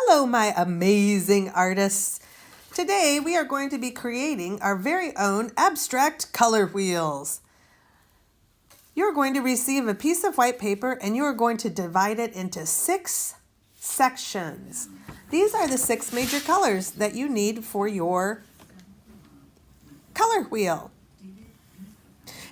Hello, my amazing artists. Today we are going to be creating our very own abstract color wheels. You're going to receive a piece of white paper and you are going to divide it into 6 sections. These are the 6 major colors that you need for your color wheel.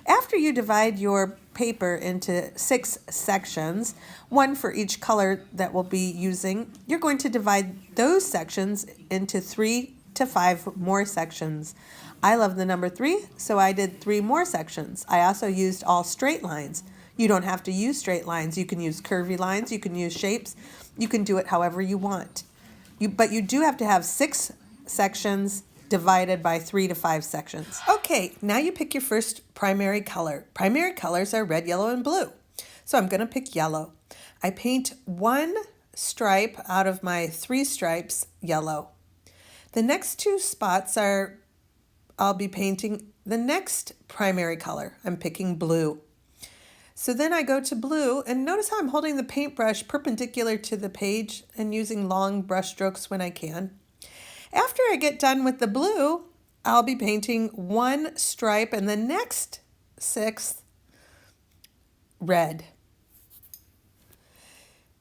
After you divide your paper into 6 sections, one for each color that we'll be using, you're going to divide those sections into 3 to 5 more sections. I love the number 3, so I did 3 more sections. I also used all straight lines. You don't have to use straight lines. You can use curvy lines, you can use shapes, you can do it however you want. But you do have to have 6 sections divided by 3 to 5 sections. Okay, now you pick your first primary color. Primary colors are red, yellow, and blue. So I'm going to pick yellow. I paint 1 stripe out of my 3 stripes yellow. The next 2 spots I'll be painting the next primary color. I'm picking blue. So then I go to blue, and notice how I'm holding the paintbrush perpendicular to the page and using long brush strokes when I can. After I get done with the blue, I'll be painting 1 stripe and the next 6 red.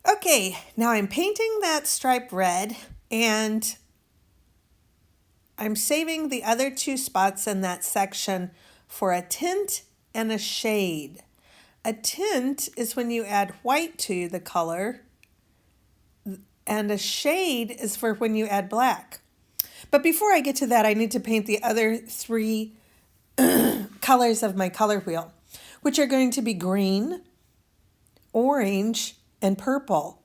Okay, now I'm painting that stripe red and I'm saving the other 2 spots in that section for a tint and a shade. A tint is when you add white to the color, and a shade is for when you add black. But before I get to that, I need to paint the other 3 colors of my color wheel, which are going to be green, orange, and purple.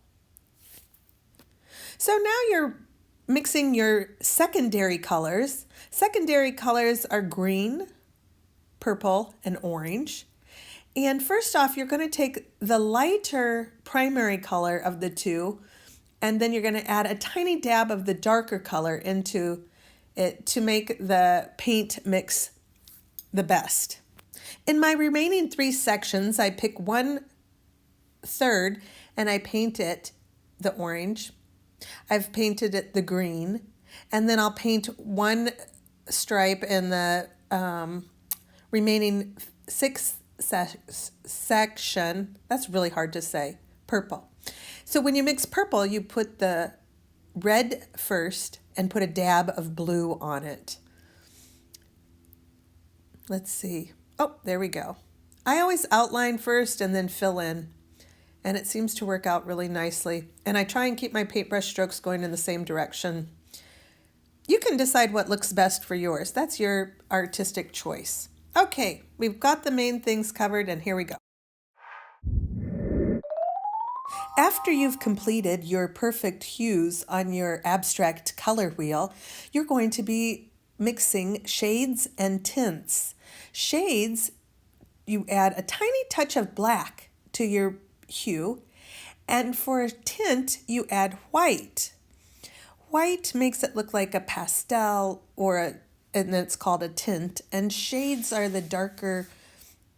So now you're mixing your secondary colors. Secondary colors are green, purple, and orange. And first off, you're going to take the lighter primary color of the 2, and then you're going to add a tiny dab of the darker color into it to make the paint mix the best. In my remaining 3 sections, I pick 1/3 and I paint it the orange. I've painted it the green, and then I'll paint 1 stripe in the remaining 6th section. That's really hard to say. Purple. So when you mix purple, you put the red first and put a dab of blue on it. Let's see. Oh, there we go. I always outline first and then fill in, and it seems to work out really nicely. And I try and keep my paintbrush strokes going in the same direction. You can decide what looks best for yours. That's your artistic choice. Okay, we've got the main things covered, and here we go. After you've completed your perfect hues on your abstract color wheel, you're going to be mixing shades and tints. Shades, you add a tiny touch of black to your hue, and for a tint, you add white. White makes it look like a pastel and it's called a tint, and shades are the darker,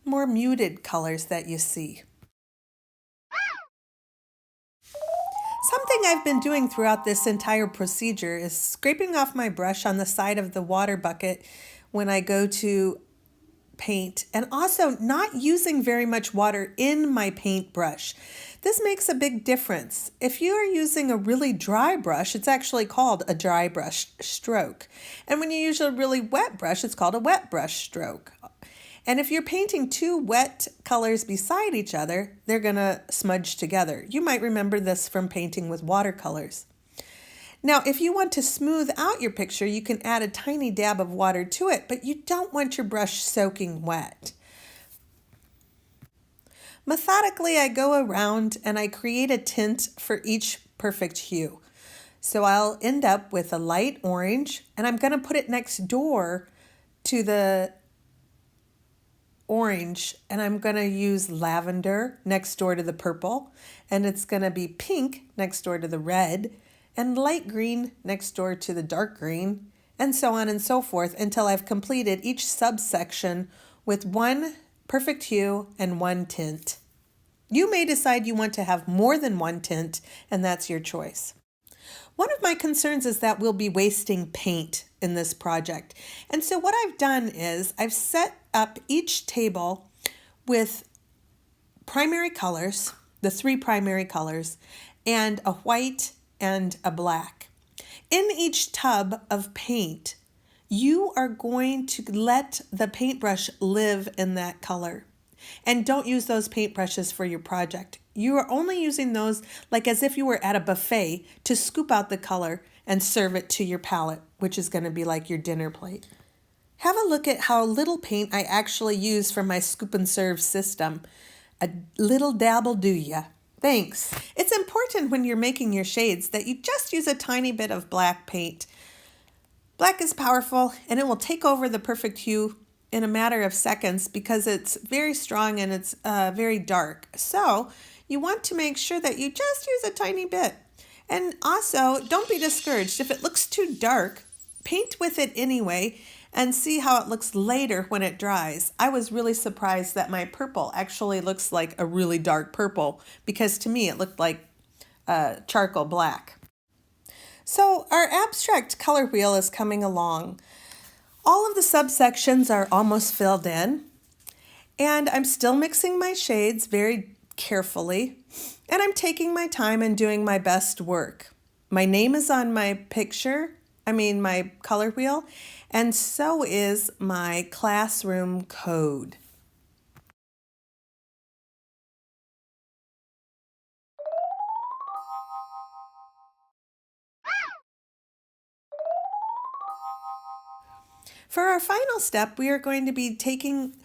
more muted colors that you see. Something I've been doing throughout this entire procedure is scraping off my brush on the side of the water bucket when I go to paint, and also not using very much water in my paintbrush. This makes a big difference. If you are using a really dry brush, it's actually called a dry brush stroke. And when you use a really wet brush, it's called a wet brush stroke. And if you're painting 2 wet colors beside each other, they're going to smudge together. You might remember this from painting with watercolors. Now, if you want to smooth out your picture, you can add a tiny dab of water to it, but you don't want your brush soaking wet. Methodically, I go around and I create a tint for each perfect hue. So I'll end up with a light orange, and I'm going to put it next door to the orange, and I'm going to use lavender next door to the purple, and it's going to be pink next door to the red, and light green next door to the dark green, and so on and so forth until I've completed each subsection with 1 perfect hue and 1 tint. You may decide you want to have more than 1 tint, and that's your choice. One of my concerns is that we'll be wasting paint in this project. And so what I've done is I've set up each table with primary colors, the 3 primary colors, and a white and a black. In each tub of paint, you are going to let the paintbrush live in that color. And don't use those paintbrushes for your project. You are only using those like as if you were at a buffet to scoop out the color and serve it to your palette, which is going to be like your dinner plate. Have a look at how little paint I actually use for my scoop and serve system. A little dabble do ya. Thanks. It's important when you're making your shades that you just use a tiny bit of black paint. Black is powerful and it will take over the perfect hue in a matter of seconds because it's very strong and it's very dark. So you want to make sure that you just use a tiny bit. And also, don't be discouraged. If it looks too dark, paint with it anyway and see how it looks later when it dries. I was really surprised that my purple actually looks like a really dark purple because to me it looked like charcoal black. So our abstract color wheel is coming along. All of the subsections are almost filled in, and I'm still mixing my shades very carefully, and I'm taking my time and doing my best work. My name is on my my color wheel, and so is my classroom code. For our final step, we are going to be taking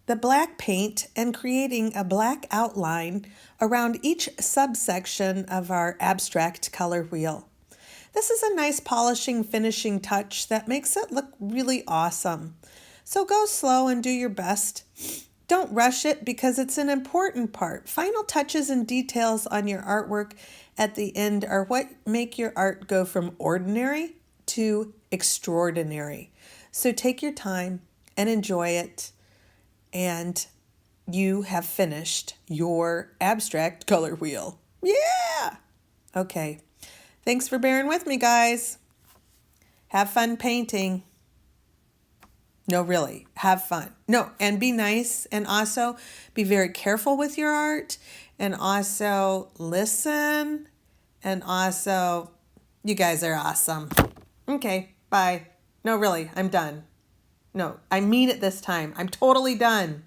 the black paint and creating a black outline around each subsection of our abstract color wheel. This is a nice polishing, finishing touch that makes it look really awesome. So go slow and do your best. Don't rush it because it's an important part. Final touches and details on your artwork at the end are what make your art go from ordinary to extraordinary. So take your time and enjoy it, and you have finished your abstract color wheel. Yeah! Okay. Thanks for bearing with me, guys. Have fun painting. No, really, have fun. No, and be nice, and also be very careful with your art, and also listen, and also, you guys are awesome. Okay, bye. No, really, I'm done. No, I mean it this time. I'm totally done.